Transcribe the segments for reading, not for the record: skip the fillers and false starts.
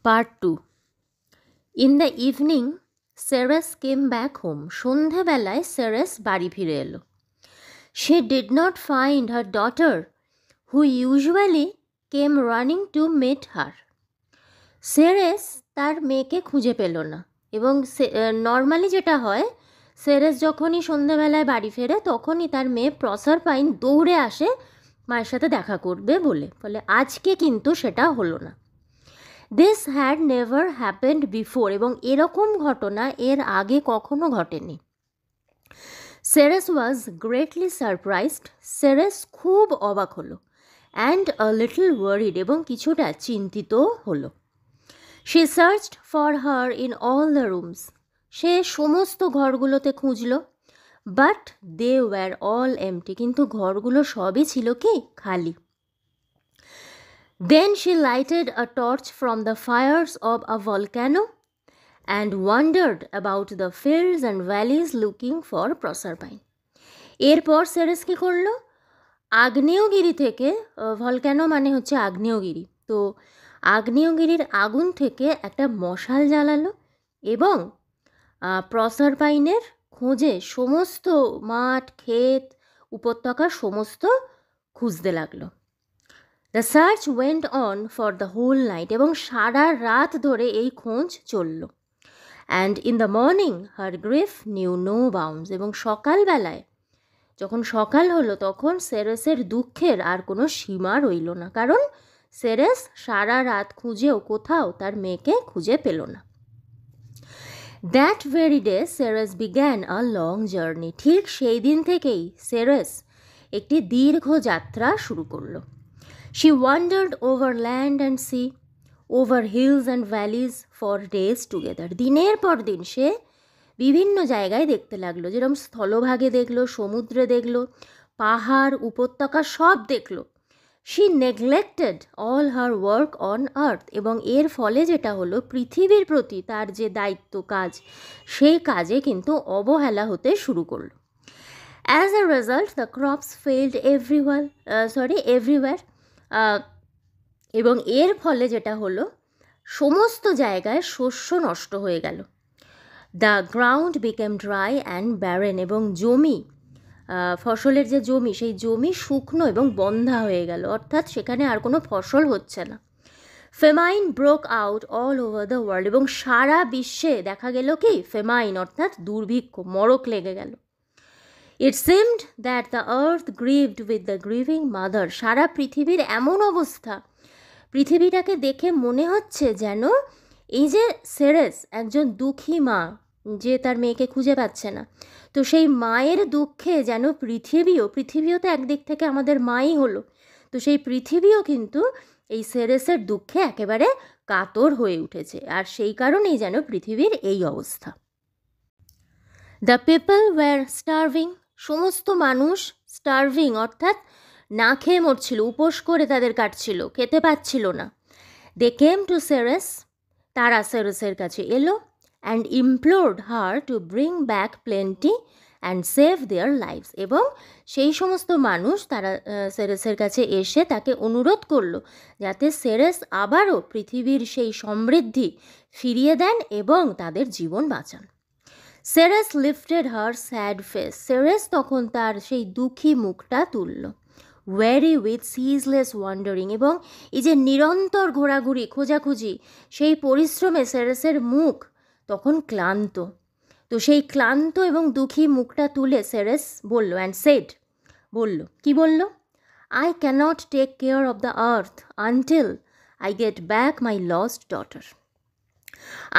Part 2. In the evening, Ceres came back home. সন্ধেবেলায় Ceres বাড়ি ফিরে এলো. She did not find her daughter, who usually came running to meet her. Ceres তার মেয়েকে খুঁজে পেল না এবং নর্মালি যেটা হয়, Ceres যখনই সন্ধেবেলায় বাড়ি ফেরে তখনই তার মেয়ে প্রসারপাইন দৌড়ে আসে মায়ের সাথে দেখা করবে বলে। ফলে আজকে কিন্তু সেটা হলো না। This had never happened before, এবং এরকম ঘটনা এর আগে কখনো ঘটেনি। সেরেস ওয়াজ গ্রেটলি সারপ্রাইজড, সেরেস খুব অবাক হলো, অ্যান্ড আ লিটল ওয়ারিড, এবং কিছুটা চিন্তিত হলো। She searched for her in all the rooms, সে সমস্ত ঘরগুলোতে খুঁজল, but they were all empty, কিন্তু ঘরগুলো সবই ছিল কি খালি। Then she lighted a torch from the fires of a volcano and wandered about the fields and valleys looking for Proserpine. এরপর সেরেস কী করলো? আগ্নেয়গিরি থেকে, ভলক্যানো মানে হচ্ছে আগ্নেয়গিরি, তো আগ্নেয়গিরির আগুন থেকে একটা মশাল জ্বালালো এবং প্রসারপাইনের খোঁজে সমস্ত মাঠ, ক্ষেত, উপত্যকা সমস্ত খুঁজতে লাগলো। The search went on for the whole night, এবং সারা রাত ধরে এই খোঁজ চলল। And in the morning her grief knew no bounds, এবং সকালবেলায় যখন সকাল হলো তখন সেরেসের দুঃখের আর কোনো সীমা রইল না, কারণ সেরেস সারা রাত খুঁজেও কোথাও তার মেয়েকে খুঁজে পেল না। That very day Ceres began a long journey, ঠিক সেই দিন থেকেই সেরেস একটি দীর্ঘ যাত্রা শুরু করলো। She wandered over land and sea, over hills and valleys for days together. দিনের পর দিন সে বিভিন্ন জায়গায় দেখতে লাগলো, যেরকম স্থলভাগে দেখলো, সমুদ্রে দেখলো, পাহাড়, উপত্যকা সব দেখলো। She neglected all her work on earth, এবং এর ফলে যেটা হলো, পৃথিবীর প্রতি তার যে দায়িত্ব কাজ, সেই কাজে কিন্তু অবহেলা হতে শুরু করলো। As a result, the crops failed everywhere. এবং এর ফলে যেটা হলো, সমস্ত জায়গায় শস্য নষ্ট হয়ে গেল। The ground became dry and barren, এবং জমি, ফসলের যে জমি, সেই জমি শুকনো এবং বন্ধা হয়ে গেল, অর্থাৎ সেখানে আর কোনো ফসল হচ্ছে না। ফেমাইন broke out all over the world, এবং সারা বিশ্বে দেখা গেল কি ফেমাইন, অর্থাৎ দুর্ভিক্ষ, মড়ক লেগে গেল। It seemed that the earth grieved with the grieving mother. সারা পৃথিবীর এমন অবস্থা, পৃথিবীটাকে দেখে মনে হচ্ছে যেন এই যে সেরেস একজন দুঃখী মা, যে তার মেয়েকে খুঁজে পাচ্ছে না, তো সেই মায়ের দুঃখে যেন পৃথিবীও তো একদিক থেকে আমাদের মাই হলো, তো সেই পৃথিবীও কিন্তু এই সেরেসের দুঃখে একেবারে কাতর হয়ে উঠেছে, আর সেই কারণেই যেন পৃথিবীর এই অবস্থা। দ্য পিপল ওয়্যার স্টার্ভিং, সমস্ত মানুষ স্টার্ভিং, অর্থাৎ না খেয়ে মরছিল, উপোস করে তাদের কাটছিল, খেতে পাচ্ছিল না। দে কেম টু সেরেস, তারা সেরেসের কাছে এলো, and implored her to bring back plenty and save their lives, এবং সেই সমস্ত মানুষ তারা সেরেসের কাছে এসে তাকে অনুরোধ করলো যাতে সেরেস আবারও পৃথিবীর সেই সমৃদ্ধি ফিরিয়ে দেন এবং তাদের জীবন বাঁচান। সেরেস লিফটেড হার স্যাড ফেস, সেরেস তখন তার সেই দুঃখী মুখটা তুলল। ওয়ারি উইথ সিজলেস ওয়ান্ডারিং, এবং এই যে নিরন্তর ঘোরাঘুরি, খোঁজাখুঁজি, সেই পরিশ্রমে সেরেসের মুখ তখন ক্লান্ত। তো সেই ক্লান্ত এবং দুঃখী মুখটা তুলে সেরেস বলল, অ্যান্ড সেড, বলল, কি বলল? I cannot take care of the earth until I get back my lost daughter.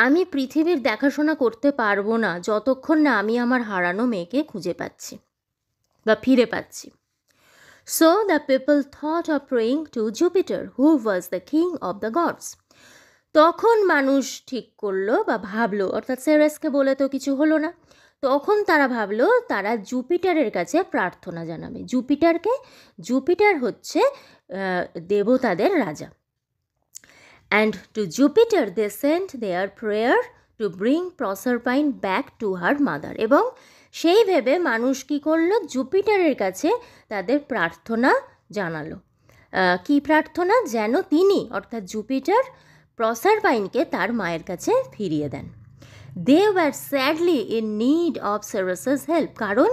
আমি পৃথিবীর দেখাশোনা করতে পারবো না যতক্ষণ না আমি আমার হারানো মেয়েকে খুঁজে পাচ্ছি বা ফিরে পাচ্ছি। So the people thought of praying to Jupiter, who was the king of the gods. তখন মানুষ ঠিক করলো বা ভাবলো, অর্থাৎ সেরেসকে বলে তো কিছু হলো না, তখন তারা ভাবলো তারা জুপিটারের কাছে প্রার্থনা জানাবে। জুপিটার হচ্ছে দেবতাদের রাজা। And to Jupiter they sent their prayer to bring Proserpine back to her mother. এবং সেই ভেবে মানুষ কী করলো, জুপিটারের কাছে তাদের প্রার্থনা জানালো। কি প্রার্থনা? যেন তিনি, অর্থাৎ জুপিটার, প্রসারপাইনকে তার মায়ের কাছে ফিরিয়ে দেন। They were sadly in need of Ceres's help, কারণ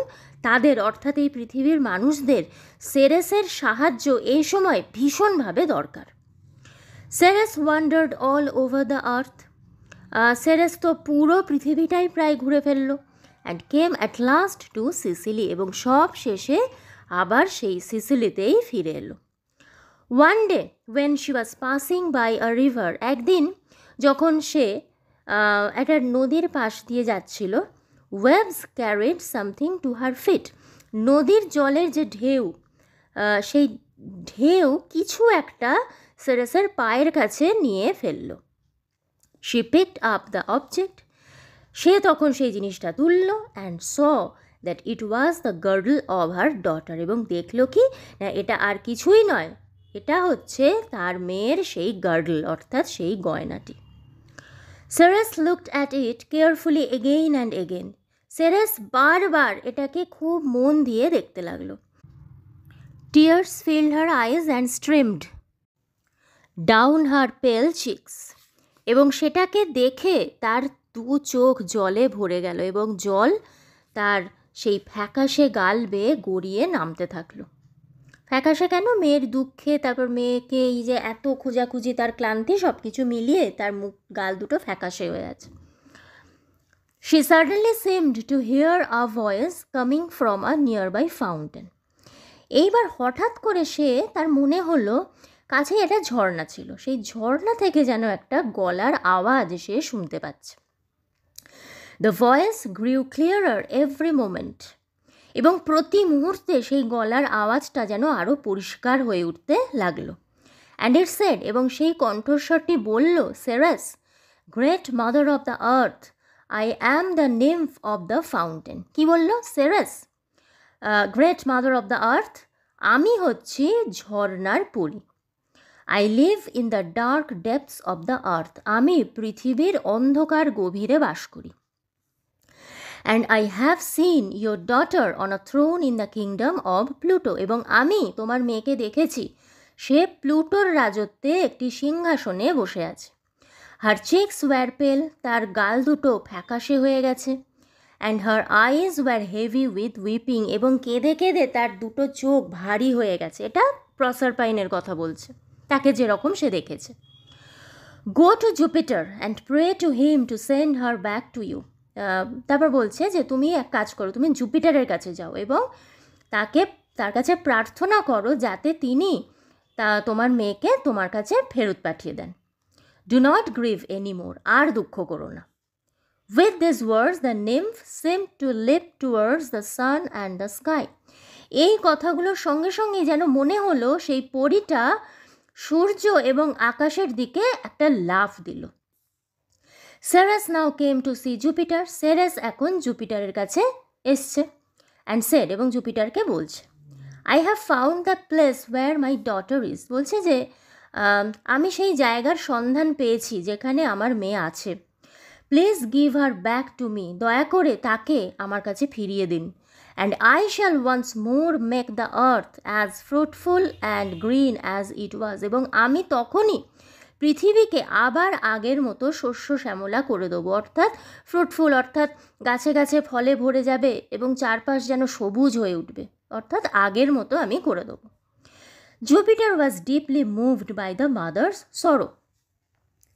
তাদের অর্থাৎ এই পৃথিবীর মানুষদের সেরেসের সাহায্য এই সময় ভীষণভাবে দরকার। Ceres wandered all over the earth, Ceres তো পুরো পৃথিবীটাই প্রায় ঘুরে ফেললো। And came at last to Sicily, এবং সব শেষে আবার সেই সিসিলিতেই ফিরে এলো। One day when she was passing by a river, একদিন যখন সে একটা নদীর পাশ দিয়ে যাচ্ছিল, waves carried something to her feet, নদীর জলের যে ঢেউ, সেই ঢেউ কিছু একটা সেরেসের পায়ের কাছে নিয়ে ফেলল। She picked up the object, সে তখন সেই জিনিসটা তুলল, and saw that it was the girdle of her daughter, এবং দেখল কি না এটা আর কিছুই নয়, এটা হচ্ছে তার মেয়ের সেই গার্ডল অর্থাৎ সেই গয়নাটি। Ceres looked at it carefully again and again, Ceres বারবার এটাকে খুব মন দিয়ে দেখতে লাগলো। Tears filled her eyes and streamed down her pale cheeks, এবং সেটাকে দেখে তার দু চোখ জলে ভরে গেল এবং জল তার সেই ফ্যাকাশে গাল বেয়ে গড়িয়ে নামতে থাকলো। ফ্যাকাশে কেন? মেয়ের দুঃখে, তারপর মেয়েকে এই যে এত খোঁজাখুঁজি, তার ক্লান্তি, সব কিছু মিলিয়ে তার মুখ গাল দুটো ফ্যাকাশে হয়ে আছে। She suddenly seemed to hear a voice coming from a nearby fountain. এইবার হঠাৎ করে তার মনে হলো কাছে একটা ঝর্ণা ছিল, সেই ঝর্ণা থেকে যেন একটা গলার আওয়াজ সে শুনতে পাচ্ছে। The voice grew clearer every moment, এবং প্রতি মুহূর্তে সেই গলার আওয়াজটা যেন আরও পরিষ্কার হয়ে উঠতে লাগলো। অ্যান্ড ইট সেড, এবং সেই কণ্ঠস্বরটি বলল, Ceres, great mother of the earth, I am the nymph of the fountain. কি বলল? Ceres, great mother of the earth, আমি হচ্ছি ঝর্ণার পরী। I live in the dark depths of the earth, আমি পৃথিবীর অন্ধকার গভীরে বাস করি। And I have seen your daughter on a throne in the kingdom of Pluto, এবং আমি তোমার মেয়েকে দেখেছি, সে প্লুটোর রাজত্বে একটি সিংহাসনে বসে আছে। হার চিক্স ওয়্যার পেল, তার গাল দুটো ফ্যাকাশে হয়ে গেছে। And her eyes were heavy with weeping, এবং কেঁদে কেঁদে তার দুটো চোখ ভারী হয়ে গেছে। এটা প্রসারপাইনের কথা বলছে, তাকে যেরকম সে দেখেছে। Go to Jupiter and pray to him to send her back to you, তারপর বলছে যে তুমি এক কাজ করো, তুমি জুপিটারের কাছে যাও এবং তার কাছে প্রার্থনা করো যাতে তিনি তোমার মেয়েকে তোমার কাছে ফেরত পাঠিয়ে দেন। ডু নট গ্রিভ এনিমোর, আর দুঃখ করো না। With this words the nymph seemed to leap towards the sun and the sky, এই কথাগুলোর সঙ্গে সঙ্গে যেন মনে হলো সেই পরীটা সূর্য এবং আকাশের দিকে একটা লাফ দিল। Ceres now came to see Jupiter, Ceres এখন জুপিটারের কাছে এসছে। অ্যান্ড সেড, এবং জুপিটারকে বলছে, I have found the place where my daughter is, বলছে যে আমি সেই জায়গার সন্ধান পেয়েছি যেখানে আমার মেয়ে আছে। Please give her back to me, দয়া করে তাকে আমার কাছে ফিরিয়ে দিন। And I shall once more make the earth as fruitful and green as it was, এবং আমি তখনই পৃথিবীকে আবার আগের মতো শস্য শ্যামলা করে দেবো, অর্থাৎ ফ্রুটফুল অর্থাৎ গাছে গাছে ফলে ভরে যাবে এবং চারপাশ যেন সবুজ হয়ে উঠবে, অর্থাৎ আগের মতো আমি করে দেবো। Jupiter was deeply moved by the mother's sorrow,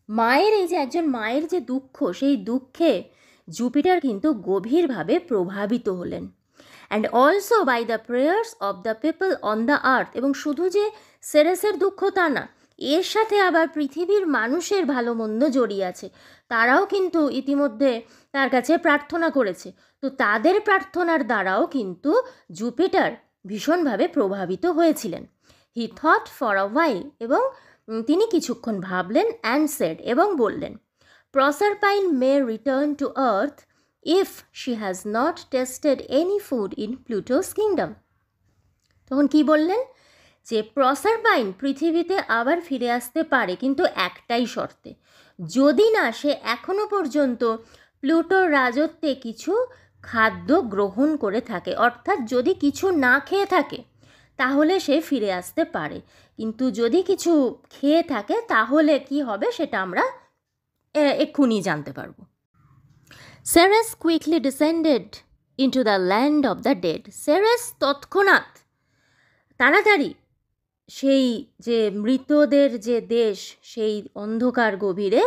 মায়ের এই যে একজন মায়ের যে দুঃখ, সেই দুঃখে জুপিটার কিন্তু গভীরভাবে প্রভাবিত হলেন। And also by the prayers of the people on the earth, এবং শুধু যে সেরেসের দুঃখ তা না, এর সাথে আবার পৃথিবীর মানুষের ভালো মন্দ জড়িয়ে আছে, তারাও কিন্তু ইতিমধ্যে তার কাছে প্রার্থনা করেছে। তো তাদের প্রার্থনার দ্বারাও কিন্তু জুপিটার ভীষণভাবে প্রভাবিত হয়েছিলেন। হি থট ফর আ ওয়াইল, এবং তিনি কিছুক্ষণ ভাবলেন। অ্যান্ড সেড, এবং বললেন, Proserpine may return to earth if she has not tasted any food in Pluto's kingdom. তখন কি বললেন? যে প্রসারপাইন পৃথিবীতে আবার ফিরে আসতে পারে, কিন্তু একটাই শর্তে, যদি না সে এখনো পর্যন্ত প্লুটোর রাজত্বে কিছু খাদ্য গ্রহণ করে থাকে, অর্থাৎ যদি কিছু না খেয়ে থাকে, তাহলে সে ফিরে আসতে পারে, কিন্তু যদি কিছু খেয়ে থাকে তাহলে কি হবে সেটা আমরা এক্ষুনি জানতে পারবো। Ceres quickly descended into the land of the dead. Ceres তৎক্ষণাৎ তাড়াতাড়ি সেই যে মৃতদের যে দেশ সেই অন্ধকার গভীরে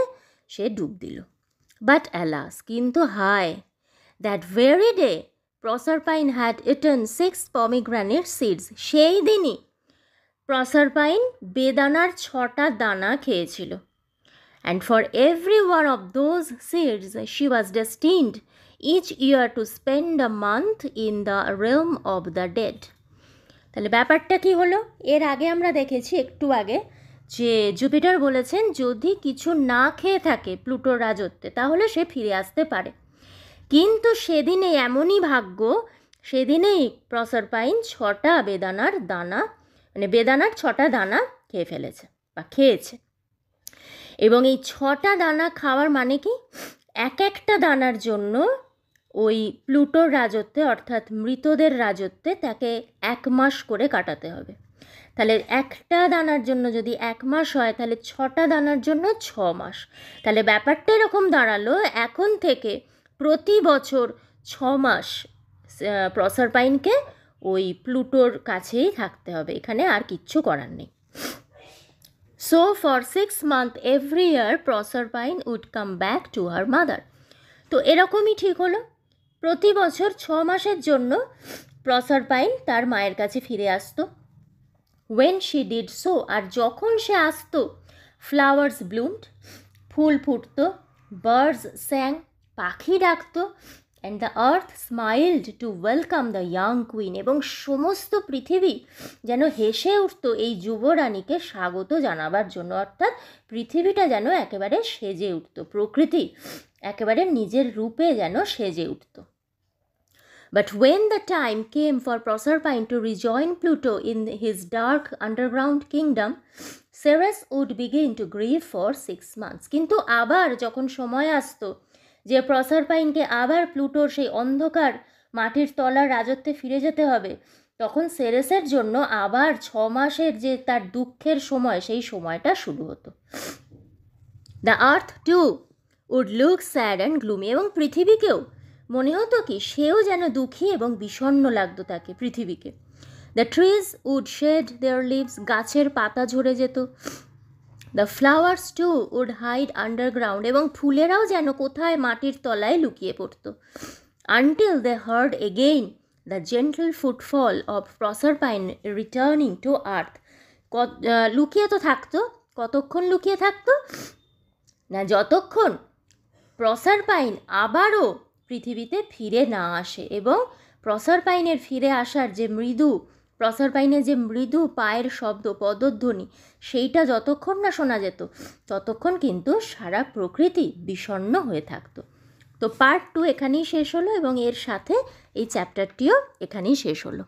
সে ডুব দিল। বাট অ্যালাস, কিন্তু হায়, that very day Proserpine had eaten 6 pomegranate seeds. সেই দিনই প্রসারপাইন বেদানার 6টা দানা খেয়েছিল। And for every one of those seeds she was destined each year to spend a month in the realm of the dead. তাহলে ব্যাপারটা কি হলো? এর আগে আমরা দেখেছি একটু আগে যে জুপিটার বলেছেন যদি কিছু না খেয়ে থাকে প্লুটোর রাজত্বে তাহলে সে ফিরে আসতে পারে, কিন্তু সেদিনে এমনই ভাগ্য, সেদিনেই প্রসারপাইন 6টা বেদানার দানা, মানে বেদানার 6টা দানা খেয়ে ফেলেছে বা খেয়েছে। এবং এই 6টা দানা খাওয়ার মানে কি, এক একটা দানার জন্য ওই প্লুটোর রাজত্বে অর্থাৎ মৃতদের রাজত্বে তাকে 1 মাস করে কাটাতে হবে। তাহলে একটা দানার জন্য যদি 1 মাস হয় তাহলে 6টা দানার জন্য 6 মাস। তাহলে ব্যাপারটা এরকম দাঁড়ালো, এখন থেকে প্রতি বছর 6 মাস প্রসারপাইনকে ওই প্লুটোর কাছেই থাকতে হবে, এখানে আর কিচ্ছু করার নেই। So for 6 months every year Proserpine would come back to her mother. তো এরকমই ঠিক হলো, প্রতি বছর 6 মাসের জন্য প্রসারপাইন তার মায়ের কাছে ফিরে আসতো। When she did so, আর যখন সে আসতো, flowers bloomed, ফুল ফুটতো, birds sang, পাখি ডাকতো, and the earth smiled to welcome the young queen, এবং সমস্ত পৃথিবী যেন হেসে উঠতো এই যুবরানীকে স্বাগত জানাবার জন্য, অর্থাৎ পৃথিবীটা যেন একেবারে সেজে উঠতো, প্রকৃতি একেবারে নিজের রূপে যেন সেজে উঠতো। But when the time came for Proserpine to rejoin Pluto in his dark underground kingdom, Ceres would begin to grieve for 6 months. কিন্তু আবার যখন সময় আসতো যে প্রসারপাইনকে আবার প্লুটোর সেই অন্ধকার মাটির তলার রাজত্বে ফিরে যেতে হবে, তখন সেরেসের জন্য আবার 6 মাসের যে তার দুঃখের সময়, সেই সময়টা শুরু হতো। The earth too would look sad and gloomy, এবং পৃথিবীকেও মনে হতো কি সেও যেন দুঃখী এবং বিষণ্ণ লাগতো তাকে, পৃথিবীকে। The trees would shed their leaves, গাছের পাতা ঝরে যেত। The flowers too would hide underground, এবং ফুলেরাও যেন কোথায় মাটির তলায় লুকিয়ে পড়তো। Until they heard again the gentle footfall of Proserpine returning to earth. লুকিয়ে তো থাকতো, কতক্ষণ লুকিয়ে থাকতো না, যতক্ষণ প্রসারপাইন আবারও পৃথিবীতে ফিরে না আসে, এবং প্রসারপাইনের ফিরে আসার যে প্রসারপাইনের যে মৃদু পায়ের শব্দ, পদধ্বনি, সেইটা যতক্ষণ না শোনা যেত ততক্ষণ কিন্তু সারা প্রকৃতি বিষণ্ণ হয়ে থাকতো। তো পার্ট 2 এখানেই শেষ হলো, এবং এর সাথে এই চ্যাপ্টারটিও এখানেই শেষ হলো।